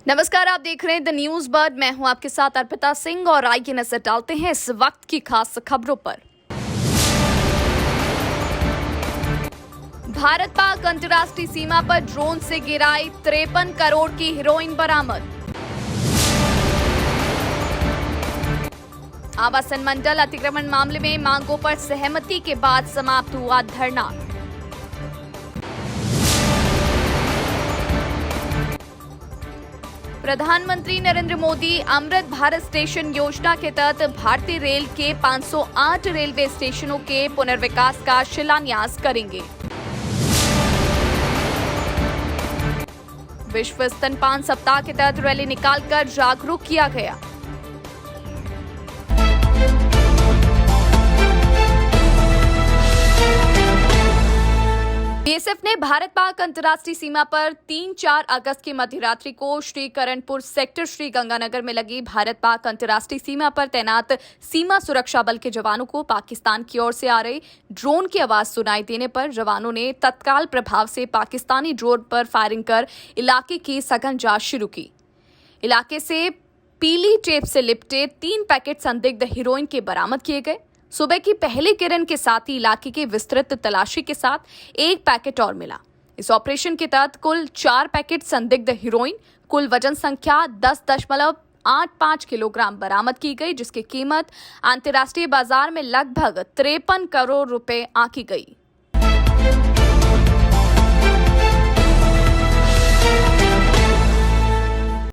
नमस्कार, आप देख रहे हैं द न्यूज बर्ड। मैं हूं आपके साथ अर्पिता सिंह और आइए नजर डालते हैं इस वक्त की खास खबरों पर। भारत पाक अंतर्राष्ट्रीय सीमा पर ड्रोन से गिराई 53 करोड़ की हेरोइन बरामद। आवासन मंडल अतिक्रमण मामले में मांगों पर सहमति के बाद समाप्त हुआ धरना। प्रधानमंत्री नरेंद्र मोदी अमृत भारत स्टेशन योजना के तहत भारतीय रेल के 508 रेलवे स्टेशनों के पुनर्विकास का शिलान्यास करेंगे। विश्व स्तनपान सप्ताह के तहत रैली निकालकर जागरूक किया गया। बीएसएफ ने भारत पाक अंतर्राष्ट्रीय सीमा पर 3-4 अगस्त की मध्यरात्रि को श्रीकरणपुर सेक्टर श्री गंगानगर में लगी भारत पाक अंतर्राष्ट्रीय सीमा पर तैनात सीमा सुरक्षा बल के जवानों को पाकिस्तान की ओर से आ रही ड्रोन की आवाज सुनाई देने पर जवानों ने तत्काल प्रभाव से पाकिस्तानी ड्रोन पर फायरिंग कर इलाके की सघन जांच शुरू की। इलाके से पीली टेप से लिपटे 3 पैकेट संदिग्ध हेरोइन के बरामद किए गए। सुबह की पहली किरण के साथ ही इलाके की विस्तृत तलाशी के साथ 1 पैकेट और मिला। इस ऑपरेशन के तहत कुल 4 पैकेट संदिग्ध हेरोइन, कुल वजन संख्या 10.85 किलोग्राम बरामद की गई, जिसकी कीमत अंतर्राष्ट्रीय बाजार में लगभग 53 करोड़ रुपए आंकी गई।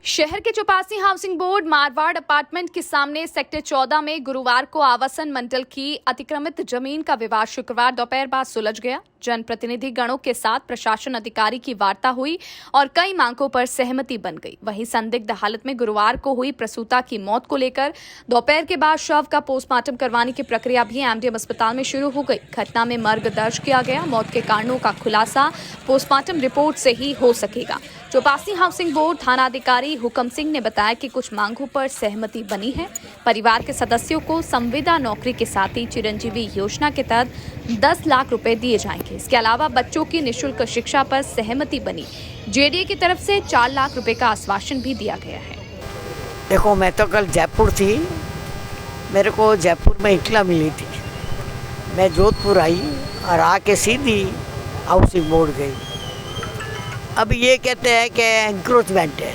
शहर के Chaupasi housing board Marwar apartment के सामने सेक्टर 14 में गुरुवार को आवासन मंडल की अतिक्रमित जमीन का विवाद शुक्रवार दोपहर बाद सुलझ गया। जनप्रतिनिधि गणों के साथ प्रशासन अधिकारी की वार्ता हुई और कई मांगों पर सहमति बन गई। वहीं संदिग्ध हालत में गुरुवार को हुई प्रसूता की मौत को लेकर दोपहर के बाद शव का पोस्टमार्टम करवाने की प्रक्रिया भी एमडीएम अस्पताल में शुरू हो गई। घटना में मर्ग दर्ज किया गया। मौत के कारणों का खुलासा पोस्टमार्टम रिपोर्ट से ही हो सकेगा। चौपासी हाउसिंग बोर्ड थानाधिकारी हुकम सिंह ने बताया कि कुछ मांगों पर सहमति बनी है। परिवार के सदस्यों को संविदा नौकरी के साथ ही चिरंजीवी योजना के तहत 10 लाख रुपए दिए जाएंगे। इसके अलावा बच्चों की निःशुल्क शिक्षा पर सहमति बनी। जेडीए की तरफ से 4 लाख रुपए का आश्वासन भी दिया गया है। देखो, मैं तो कल जयपुर थी, मेरे को जयपुर में इटला मिली थी। मैं जोधपुर आई और आके सीधी हाउसिंग बोर्ड गई। अब ये कहते हैं कि एंक्रोचमेंट है,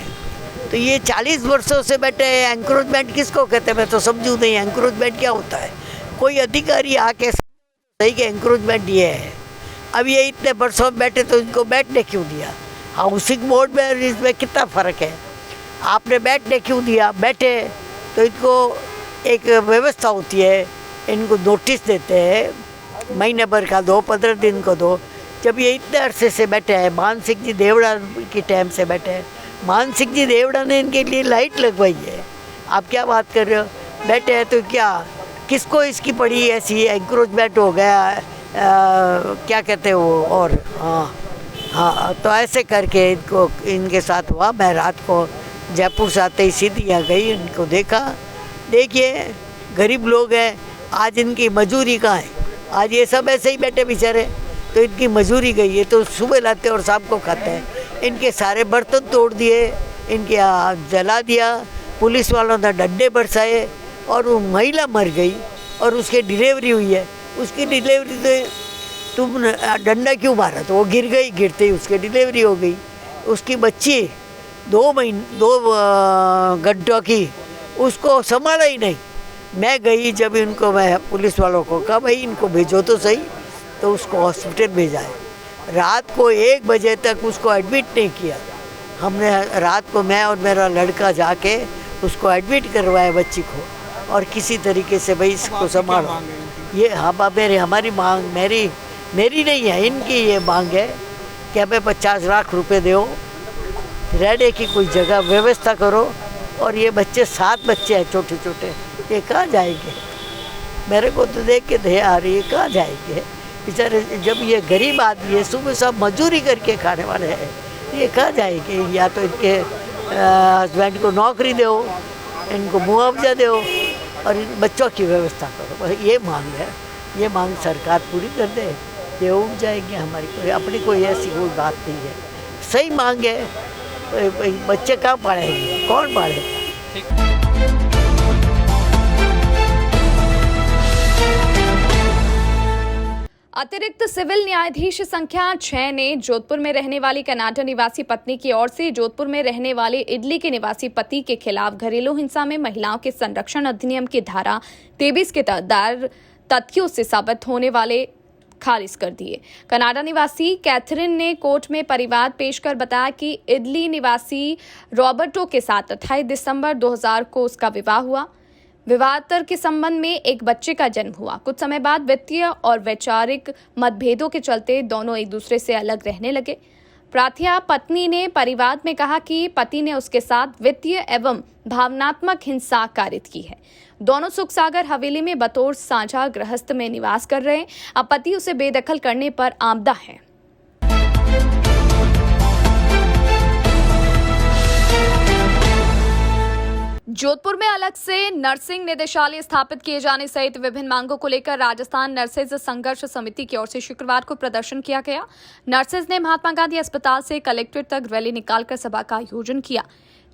तो ये 40 वर्षों से बैठे हैं। एंक्रोचमेंट किसको कहते हैं मैं तो समझूँ नहीं। एंक्रोचमेंट क्या होता है? कोई अधिकारी आके सही कि एंक्रोचमेंट ये है। अब ये इतने वर्षों में बैठे तो इनको बैठने क्यों दिया? हाउसिंग बोर्ड में इसमें कितना फ़र्क है? आपने बैठने क्यों दिया? बैठे तो इनको एक व्यवस्था होती है, इनको नोटिस देते हैं, महीने भर का दो, 15 दिन को दो। जब ये इतने अरसे से बैठे हैं, मान सिंह जी देवड़ा के टाइम से बैठे हैं, मान सिंह जी देवड़ा ने इनके लिए लाइट लगवाई है। आप क्या बात कर रहे हो? बैठे हैं तो क्या, किसको इसकी पड़ी ऐसी एंक्रोचमेंट हो गया, क्या कहते हैं वो, और हाँ, तो ऐसे करके इनको इनके साथ हुआ। मैं रात को जयपुर से आते ही सीधी यहाँ गई, इनको देखा। देखिए, गरीब लोग हैं, आज इनकी मजूरी कहाँ है? आज ये सब ऐसे ही बैठे बेचारे, तो इनकी मजूरी गई है, तो सुबह लाते और शाम को खाते हैं। इनके सारे बर्तन तोड़ दिए, इनके जला दिया, पुलिस वालों ने डंडे बरसाए और वो महिला मर गई और उसकी डिलीवरी हुई है। उसकी डिलीवरी तो तुम डंडा क्यों मारा? तो वो गिर गई, गिरते ही उसकी डिलीवरी हो गई। उसकी बच्ची 2 घंटों की, उसको संभाला ही नहीं। मैं गई जब इनको, मैं पुलिस वालों को कहा भाई इनको भेजो तो सही, तो उसको हॉस्पिटल भेजा है। रात को 1 बजे तक उसको एडमिट नहीं किया हमने। रात को मैं और मेरा लड़का जाके उसको एडमिट करवाया बच्ची को, और किसी तरीके से भाई इसको संभालो। ये हमारी मांग, मेरी नहीं है, इनकी ये मांग है कि हमें 50 लाख रुपए दो, रहने की कोई जगह व्यवस्था करो। और ये बच्चे 7 बच्चे हैं छोटे छोटे, ये कहाँ जाएंगे? मेरे को तो देख के दया आ रही है, कहाँ जाएंगे बेचारे? जब ये गरीब आदमी है, सुबह सब मजदूरी करके खाने वाले हैं, ये कहाँ जाएंगे? या तो इनके हस्बैंड को नौकरी दो, इनको मुआवजा दो और इन बच्चों की व्यवस्था करो। ये मांग है, ये मांग सरकार पूरी कर दे, ये उग जाएंगे। हमारी कोई अपनी कोई ऐसी कोई बात नहीं है, सही मांग है। बच्चे कहाँ पढ़ेंगे, कौन पढ़ेगा। अतिरिक्त सिविल न्यायाधीश संख्या 6 ने जोधपुर में रहने वाली कनाडा निवासी पत्नी की ओर से जोधपुर में रहने वाले इडली के निवासी पति के खिलाफ घरेलू हिंसा में महिलाओं के संरक्षण अधिनियम की धारा 23 के तहत दायर तथ्यों से साबित होने वाले खारिज कर दिए। कनाडा निवासी कैथरीन ने कोर्ट में परिवाद पेश कर बताया कि इडली निवासी रॉबर्टो के साथ 28 दिसंबर 2000 को उसका विवाह हुआ। विवाहेतर के संबंध में एक बच्चे का जन्म हुआ। कुछ समय बाद वित्तीय और वैचारिक मतभेदों के चलते दोनों एक दूसरे से अलग रहने लगे। प्राथिया पत्नी ने परिवाद में कहा कि पति ने उसके साथ वित्तीय एवं भावनात्मक हिंसा कारित की है। दोनों सुखसागर हवेली में बतौर साझा गृहस्थ में निवास कर रहे हैं। अब पति उसे बेदखल करने पर आमदा है। जोधपुर में अलग से नर्सिंग निदेशालय स्थापित किए जाने सहित विभिन्न मांगों को लेकर राजस्थान नर्सेज संघर्ष समिति की ओर से शुक्रवार को प्रदर्शन किया गया। नर्सेज ने महात्मा गांधी अस्पताल से कलेक्ट्रेट तक रैली निकालकर सभा का आयोजन किया।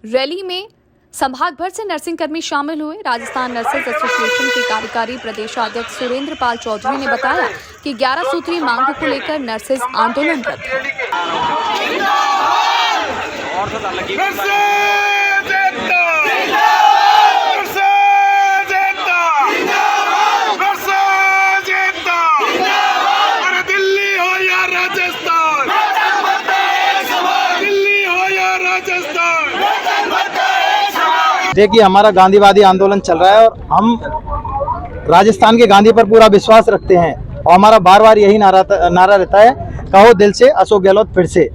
रैली में संभाग भर से नर्सिंग कर्मी शामिल हुए। राजस्थान नर्सेज एसोसिएशन के कार्यकारी प्रदेशाध्यक्ष सुरेंद्र पाल चौधरी ने बताया कि 11 सूत्रीय मांगों को लेकर नर्सेज आंदोलनरत है। देखिए, हमारा गांधीवादी आंदोलन चल रहा है और हम राजस्थान के गांधी पर पूरा विश्वास रखते हैं और हमारा बार बार यही नारा रहता है, कहो दिल से अशोक गहलोत फिर से।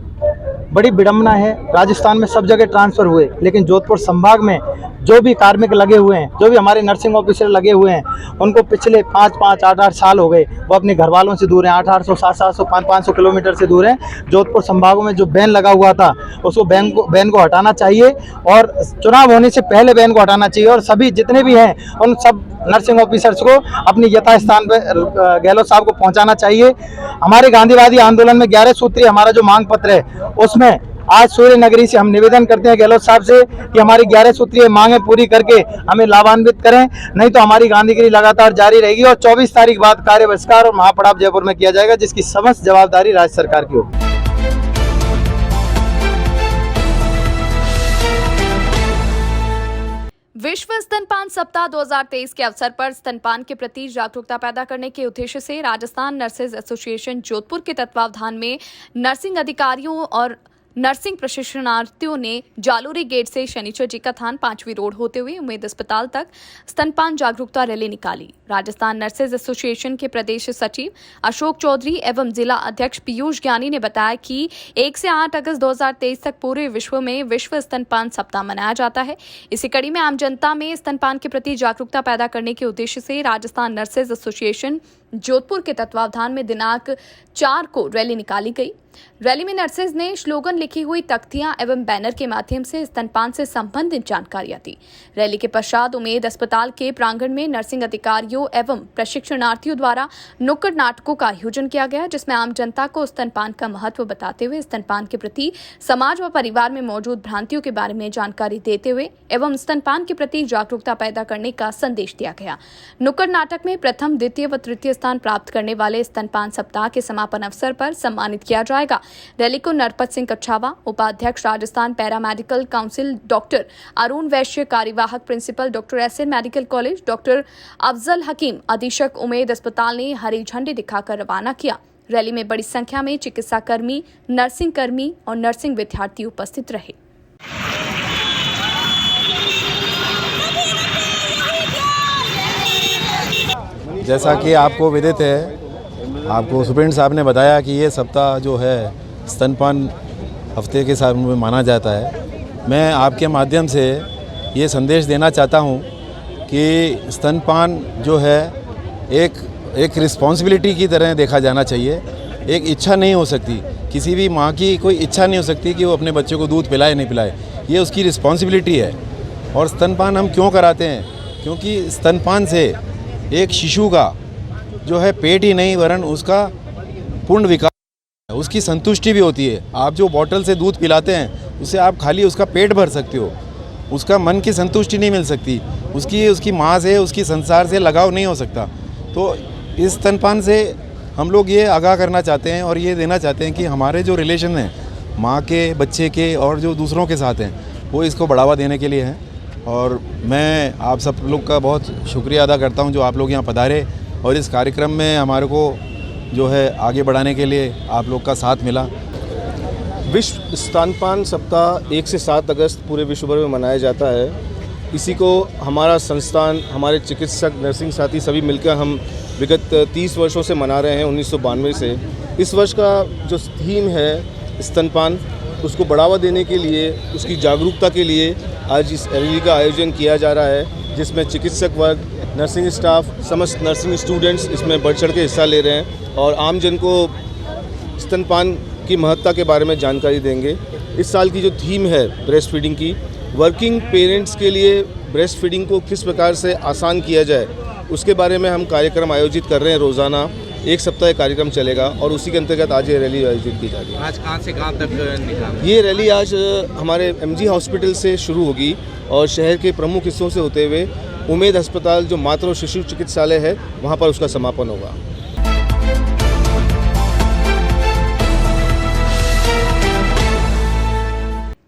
बड़ी विडम्बना है, राजस्थान में सब जगह ट्रांसफर हुए, लेकिन जोधपुर संभाग में जो भी कार्मिक लगे हुए हैं, जो भी हमारे नर्सिंग ऑफिसर लगे हुए हैं, उनको पिछले 5-5, 8-8 साल हो गए, वो अपने घर वालों से दूर हैं। 800, 700, 500 किलोमीटर से दूर हैं। जोधपुर संभागों में जो बैन लगा हुआ था, उसको बैन को हटाना चाहिए और चुनाव होने से पहले बैन को हटाना चाहिए और सभी जितने भी हैं उन सब नर्सिंग ऑफिसर्स को अपनी यथास्थान पर गहलोत साहब को पहुंचाना चाहिए। हमारे गांधीवादी आंदोलन में 11 सूत्रीय हमारा जो मांग पत्र है, उसमें आज सूर्य नगरी से हम निवेदन करते हैं गहलोत साहब से कि हमारी 11 सूत्रीय मांगें पूरी करके हमें लाभान्वित करें, नहीं तो हमारी गांधीगिरी लगातार जारी रहेगी और 24 तारीख बाद कार्य बहिष्कार और महापड़ाव जयपुर में किया जाएगा, जिसकी समस्त जवाबदारी राज्य सरकार की होगी। विश्व स्तनपान सप्ताह 2023 के अवसर पर स्तनपान के प्रति जागरूकता पैदा करने के उद्देश्य से राजस्थान नर्सेज एसोसिएशन जोधपुर के तत्वावधान में नर्सिंग अधिकारियों और नर्सिंग प्रशिक्षणार्थियों ने जालोरी गेट से शनिचर जी का थान 5वीं रोड होते हुए उम्मेद अस्पताल तक स्तनपान जागरूकता रैली निकाली। राजस्थान नर्सेज एसोसिएशन के प्रदेश सचिव अशोक चौधरी एवं जिला अध्यक्ष पीयूष ज्ञानी ने बताया कि 1 से 8 अगस्त 2023 तक पूरे विश्व में विश्व स्तनपान सप्ताह मनाया जाता है। इसी कड़ी में आम जनता में स्तनपान के प्रति जागरूकता पैदा करने के उद्देश्य से राजस्थान नर्सेज एसोसिएशन जोधपुर के तत्वावधान में दिनांक 4 को रैली निकाली गई। रैली में नर्सेज ने स्लोगन लिखी हुई तख्तियां एवं बैनर के माध्यम से स्तनपान से संबंधित जानकारियां दी। रैली के पश्चात उम्मेद अस्पताल के प्रांगण में नर्सिंग अधिकारियों एवं प्रशिक्षणार्थियों द्वारा नुक्कड़ नाटकों का आयोजन किया गया, जिसमें आम जनता को स्तनपान का महत्व बताते हुए स्तनपान के प्रति समाज व परिवार में मौजूद भ्रांतियों के बारे में जानकारी देते हुए एवं स्तनपान के प्रति जागरूकता पैदा करने का संदेश दिया गया। नुक्कड़ नाटक में प्रथम, द्वितीय व तृतीय स्थान प्राप्त करने वाले स्तनपान सप्ताह के समापन अवसर पर सम्मानित किया जाएगा। रैली को नरपत सिंह कच्छावा, उपाध्यक्ष Rajasthan paramedical council doctor Arun Vaishya, कार्यवाहक principal doctor SN medical college doctor Afzal Hakim, अधीक्षक उम्मेद अस्पताल ने हरी झंडी दिखाकर रवाना किया। रैली में बड़ी संख्या में चिकित्सा कर्मी, नर्सिंग कर्मी और नर्सिंग विद्यार्थी उपस्थित रहे। जैसा कि आपको विदित है, आपको सुप्रीटेंडेंट साहब ने बताया कि ये सप्ताह जो है स्तनपान हफ्ते के साथ में माना जाता है। मैं आपके माध्यम से ये संदेश देना चाहता हूँ कि स्तनपान जो है एक रिस्पॉन्सिबिलिटी की तरह देखा जाना चाहिए। एक इच्छा नहीं हो सकती, किसी भी माँ की कोई इच्छा नहीं हो सकती कि वो अपने बच्चे को दूध पिलाए नहीं पिलाए, ये उसकी रिस्पॉन्सिबिलिटी है। और स्तनपान हम क्यों कराते हैं? क्योंकि स्तनपान से एक शिशु का जो है पेट ही नहीं वरन उसका पूर्ण विकास, उसकी संतुष्टि भी होती है। आप जो बॉटल से दूध पिलाते हैं उससे आप खाली उसका पेट भर सकते हो, उसका मन की संतुष्टि नहीं मिल सकती, उसकी माँ से, उसकी संसार से लगाव नहीं हो सकता। तो इस स्तनपान से हम लोग ये आगाह करना चाहते हैं और ये देना चाहते हैं कि हमारे जो रिलेशन हैं माँ के, बच्चे के और जो दूसरों के साथ हैं, वो इसको बढ़ावा देने के लिए हैं। और मैं आप सब लोग का बहुत शुक्रिया अदा करता हूँ जो आप लोग यहाँ पधारे और इस कार्यक्रम में हमारे को जो है आगे बढ़ाने के लिए आप लोग का साथ मिला। विश्व स्तनपान सप्ताह 1 से 7 अगस्त पूरे विश्व भर में मनाया जाता है। इसी को हमारा संस्थान, हमारे चिकित्सक, नर्सिंग साथी सभी मिलकर हम विगत 30 वर्षों से मना रहे हैं, 1992 से। इस वर्ष का जो थीम है स्तनपान, उसको बढ़ावा देने के लिए, उसकी जागरूकता के लिए आज इस रैली का आयोजन किया जा रहा है, जिसमें चिकित्सक वर्ग, नर्सिंग स्टाफ, समस्त नर्सिंग स्टूडेंट्स इसमें बढ़ चढ़ के हिस्सा ले रहे हैं और आम जन को स्तनपान की महत्ता के बारे में जानकारी देंगे। इस साल की जो थीम है ब्रेस्ट फीडिंग की, वर्किंग पेरेंट्स के लिए ब्रेस्ट फीडिंग को किस प्रकार से आसान किया जाए, उसके बारे में हम कार्यक्रम आयोजित कर रहे हैं। रोज़ाना 1 सप्ताह कार्यक्रम चलेगा और उसी के अंतर्गत आज ये रैली आयोजित की जा रही है। आज कहाँ से कहाँ तक निकाल? ये रैली आज हमारे MG हॉस्पिटल से शुरू होगी और शहर के प्रमुख हिस्सों से होते हुए उमेद अस्पताल, जो मातृ और शिशु चिकित्सालय है, वहाँ पर उसका समापन होगा।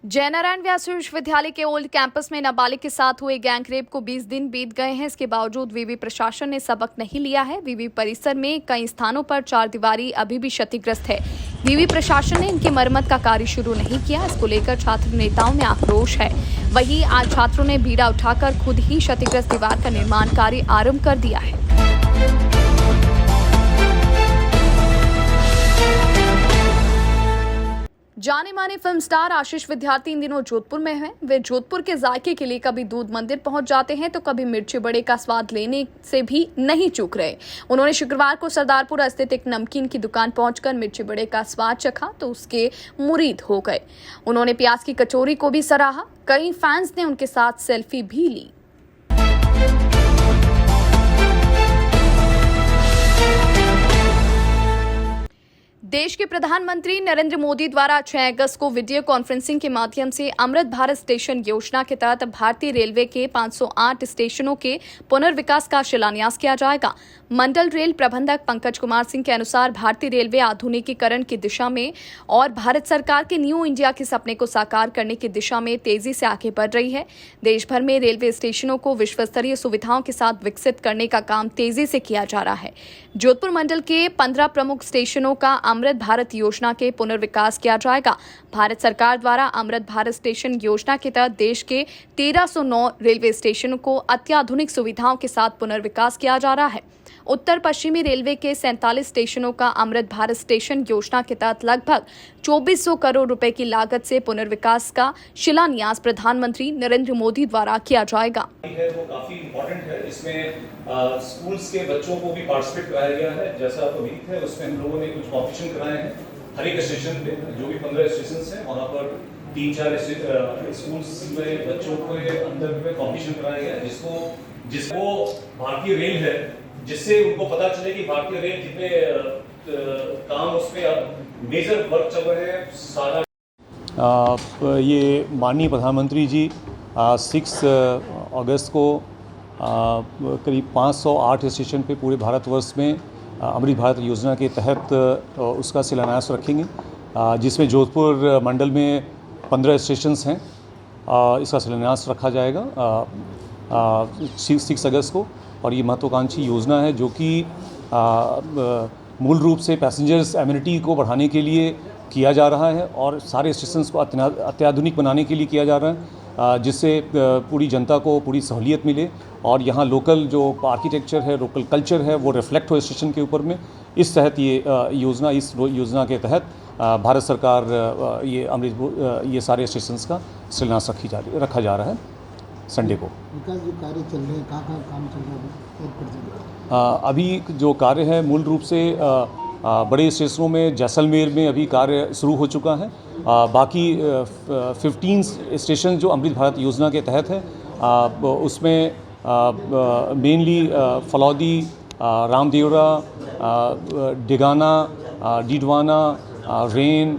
जयनारायण व्यास विश्वविद्यालय के ओल्ड कैंपस में नाबालिग के साथ हुए गैंग रेप को 20 दिन बीत गए हैं। इसके बावजूद विवि प्रशासन ने सबक नहीं लिया है। विवि परिसर में कई स्थानों पर चारदीवारी अभी भी क्षतिग्रस्त है। विवि प्रशासन ने इनकी मरम्मत का कार्य शुरू नहीं किया। इसको लेकर छात्र नेताओं में आक्रोश है। वहीं आज छात्रों ने बीड़ा उठाकर खुद ही क्षतिग्रस्त दीवार का निर्माण कार्य आरंभ कर दिया है। जाने माने फिल्म स्टार आशीष विद्यार्थी इन दिनों जोधपुर में हैं। वे जोधपुर के जायके के लिए कभी दूध मंदिर पहुंच जाते हैं तो कभी मिर्ची बड़े का स्वाद लेने से भी नहीं चूक रहे। उन्होंने शुक्रवार को सरदारपुर स्थित एक नमकीन की दुकान पहुंचकर मिर्ची बड़े का स्वाद चखा तो उसके मुरीद हो गए। उन्होंने प्याज की कचौरी को भी सराहा। कई फैंस ने उनके साथ सेल्फी भी ली। देश के प्रधानमंत्री नरेंद्र मोदी द्वारा 6 अगस्त को वीडियो कॉन्फ्रेंसिंग के माध्यम से अमृत भारत स्टेशन योजना के तहत भारतीय रेलवे के 508 स्टेशनों के पुनर्विकास का शिलान्यास किया जाएगा। मंडल रेल प्रबंधक पंकज कुमार सिंह के अनुसार भारतीय रेलवे आधुनिकीकरण की दिशा में और भारत सरकार के न्यू इंडिया के सपने को साकार करने की दिशा में तेजी से आगे बढ़ रही है। देश भर में रेलवे स्टेशनों को विश्व स्तरीय सुविधाओं के साथ विकसित करने का काम तेजी से किया जा रहा है। जोधपुर मंडल के 15 प्रमुख स्टेशनों का अमृत भारत योजना के पुनर्विकास किया जाएगा। भारत सरकार द्वारा अमृत भारत स्टेशन योजना के तहत देश के 1309 रेलवे स्टेशनों को अत्याधुनिक सुविधाओं के साथ पुनर्विकास किया जा रहा है। उत्तर पश्चिमी रेलवे के 47 स्टेशनों का अमृत भारत स्टेशन योजना के तहत लगभग 2400 करोड़ रुपए की लागत से पुनर्विकास का शिलान्यास प्रधानमंत्री नरेंद्र मोदी द्वारा किया जाएगा। है वो काफी इम्पोर्टेंट है। इसमें स्कूल्स के बच्चों को भी पार्टिसिपेट कराया गया है। जैसा आप उम्मीद है, उसमें हम लोगों ने कुछ कॉम्पिटिशन कराए हैं हर एक स्टेशन पे, जो भी 15 स्टेशन हैं वहाँ पर 3-4 स्कूल्स में बच्चों को अंदर में कॉम्पिटिशन कराया गया, जिसको भारतीय रेल है, जिससे उनको पता चले कि भारतीय रेल कितने काम उसमें मेजर वर्क चल रहे हैं सारा। ये माननीय प्रधानमंत्री जी 6 अगस्त को करीब 508 स्टेशन पे पूरे भारतवर्ष में अमृत भारत योजना के तहत उसका शिलान्यास रखेंगे, जिसमें जोधपुर मंडल में 15 स्टेशंस हैं। इसका शिलान्यास रखा जाएगा 6 अगस्त को। और ये महत्वाकांक्षी योजना है जो कि मूल रूप से पैसेंजर्स एमिनिटी को बढ़ाने के लिए किया जा रहा है और सारे स्टेशंस को अत्याधुनिक बनाने के लिए किया जा रहा है, जिससे पूरी जनता को पूरी सहूलियत मिले और यहाँ लोकल जो आर्किटेक्चर है, लोकल कल्चर है, वो रिफ्लेक्ट हो स्टेशन के ऊपर में। इस तहत इस योजना के तहत भारत सरकार ये सारे स्टेशंस का शिलान्यास रखा जा रहा है। संडे को विकास जो कार्य चल रहे हैं, कहाँ काम चल रहा है? अभी जो कार्य है मूल रूप से बड़े स्टेशनों में जैसलमेर में अभी कार्य शुरू हो चुका है। बाकी 15 स्टेशन जो अमृत भारत योजना के तहत है, उसमें मेनली फलौदी, रामदेवरा, डिगाना, डीडवाना, रेन,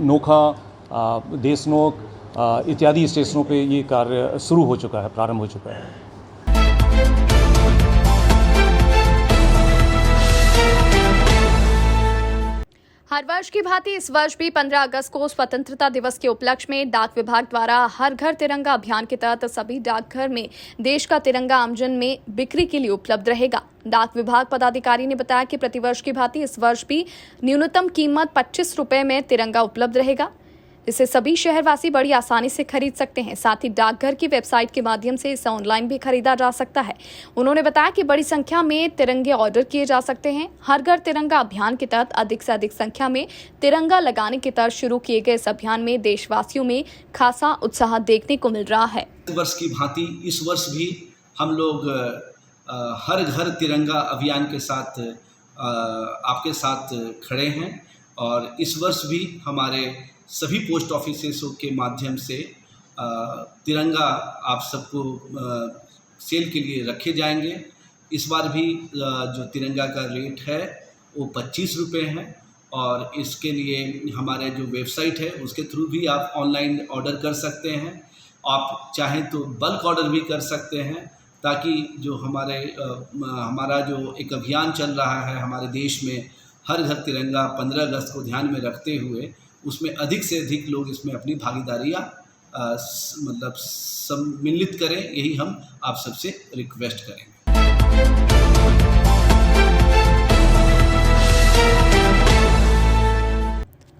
नोखा, देसनोक इत्यादि स्टेशनों पे ये कार्य शुरू हो चुका है, प्रारंभ हो चुका है। हर वर्ष की भांति इस वर्ष भी 15 अगस्त को स्वतंत्रता दिवस के उपलक्ष्य में डाक विभाग द्वारा हर घर तिरंगा अभियान के तहत सभी डाकघर में देश का तिरंगा आमजन में बिक्री के लिए उपलब्ध रहेगा। डाक विभाग पदाधिकारी ने बताया कि प्रतिवर्ष की भांति इस वर्ष भी न्यूनतम कीमत 25 रुपए में तिरंगा उपलब्ध रहेगा, जिसे सभी शहरवासी बड़ी आसानी से खरीद सकते हैं। साथ ही डाकघर की वेबसाइट के माध्यम से इसे ऑनलाइन भी खरीदा जा सकता है। उन्होंने बताया कि बड़ी संख्या में तिरंगे ऑर्डर किए जा सकते हैं। हर घर तिरंगा अभियान के तहत अधिक से अधिक संख्या में तिरंगा लगाने के तहत शुरू किए गए इस अभियान में देशवासियों में खासा उत्साह देखने को मिल रहा है। वर्ष की भांति इस वर्ष भी हम लोग हर घर तिरंगा अभियान के साथ आपके साथ खड़े हैं और इस वर्ष भी हमारे सभी पोस्ट ऑफिसेस के माध्यम से तिरंगा आप सबको सेल के लिए रखे जाएंगे। इस बार भी जो तिरंगा का रेट है वो 25 रुपये है और इसके लिए हमारे जो वेबसाइट है उसके थ्रू भी आप ऑनलाइन ऑर्डर कर सकते हैं। आप चाहें तो बल्क ऑर्डर भी कर सकते हैं ताकि जो हमारा जो एक अभियान चल रहा है हमारे देश में हर घर तिरंगा 15 अगस्त को ध्यान में रखते हुए उसमें अधिक से अधिक लोग इसमें अपनी भागीदारियाँ मतलब सम्मिलित करें, यही हम आप सबसे रिक्वेस्ट करेंगे।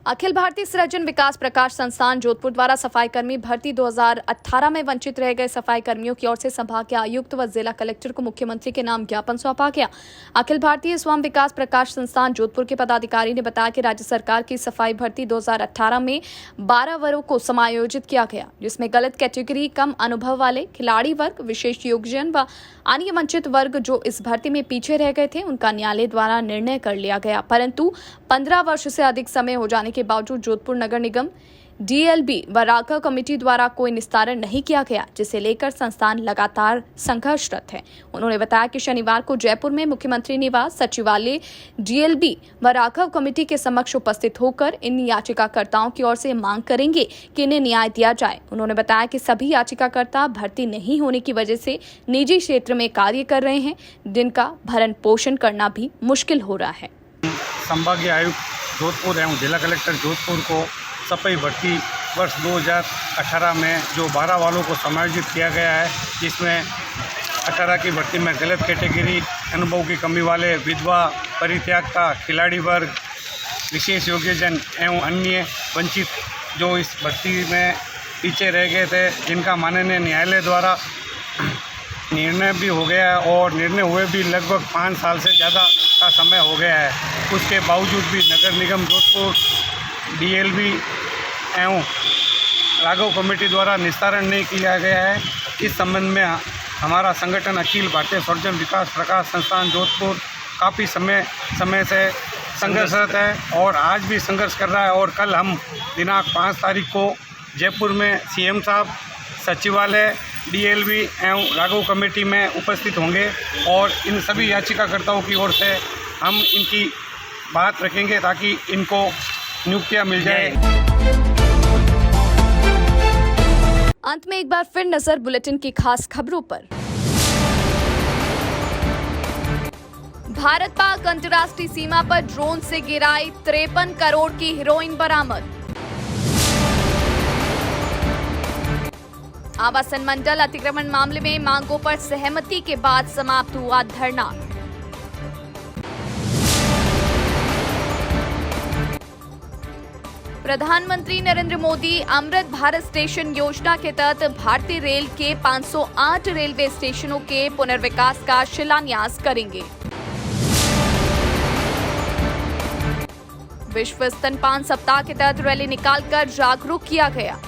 अखिल भारतीय सृजन विकास प्रकाश संस्थान जोधपुर द्वारा सफाई कर्मी भर्ती 2018 में वंचित रह गए सफाई कर्मियों की ओर से संभाग के आयुक्त व जिला कलेक्टर को मुख्यमंत्री के नाम ज्ञापन सौंपा गया। अखिल भारतीय स्वयं विकास प्रकाश संस्थान जोधपुर के पदाधिकारी ने बताया कि राज्य सरकार की सफाई भर्ती 2018 में 12 वर्गों को समायोजित किया गया, जिसमें गलत कैटेगरी, कम अनुभव वाले, खिलाड़ी वर्ग, विशेष योग्यजन व अन्य वंचित वर्ग जो इस भर्ती में पीछे रह गए थे उनका न्यायालय द्वारा निर्णय कर लिया गया। परंतु 15 वर्ष से अधिक समय हो जाने के बावजूद जोधपुर नगर निगम DLB व राघव कमेटी द्वारा कोई निस्तारण नहीं किया गया, जिसे लेकर संस्थान लगातार संघर्षरत है। उन्होंने बताया कि शनिवार को जयपुर में मुख्यमंत्री निवास सचिवालय DLB व राघव कमेटी के समक्ष उपस्थित होकर इन याचिकाकर्ताओं की ओर से मांग करेंगे कि इन्हें न्याय दिया जाए। उन्होंने बताया कि सभी याचिकाकर्ता भर्ती नहीं होने की वजह से निजी क्षेत्र में कार्य कर रहे हैं, जिनका भरण पोषण करना भी मुश्किल हो रहा है। संभागीय आयुक्त जोधपुर एवं जिला कलेक्टर जोधपुर को सफाई भर्ती वर्ष 2018 में जो 12 वालों को समायोजित किया गया है, जिसमें 18 की भर्ती में गलत कैटेगरी, अनुभव की कमी वाले, विधवा, परित्यागता, खिलाड़ी वर्ग, विशेष योग्यजन एवं अन्य वंचित जो इस भर्ती में पीछे रह गए थे, जिनका माननीय न्यायालय द्वारा निर्णय भी हो गया है और निर्णय हुए भी लगभग 5 साल से ज़्यादा का समय हो गया है। उसके बावजूद भी नगर निगम जोधपुर, DLB एवं राघव कमेटी द्वारा निस्तारण नहीं किया गया है। इस संबंध में हमारा संगठन अखिल भारतीय सृजन विकास प्रकाश संस्थान जोधपुर काफ़ी समय से संघर्षरत है और आज भी संघर्ष कर रहा है। और कल हम दिनांक 5 तारीख को जयपुर में CM साहब, सचिवालय, DLB एवं राघव कमेटी में उपस्थित होंगे और इन सभी याचिकाकर्ताओं की ओर से हम इनकी बात रखेंगे ताकि इनको नियुक्तियां मिल जाए। अंत में एक बार फिर नजर बुलेटिन की खास खबरों पर। भारत पाक अंतर्राष्ट्रीय सीमा पर ड्रोन से गिराई 53 करोड़ की हेरोइन बरामद। आवासन मंडल अतिक्रमण मामले में मांगों पर सहमति के बाद समाप्त हुआ धरना। प्रधानमंत्री नरेंद्र मोदी अमृत भारत स्टेशन योजना के तहत भारतीय रेल के 508 रेलवे स्टेशनों के पुनर्विकास का शिलान्यास करेंगे। विश्व स्तनपान सप्ताह के तहत रैली निकालकर जागरूक किया गया।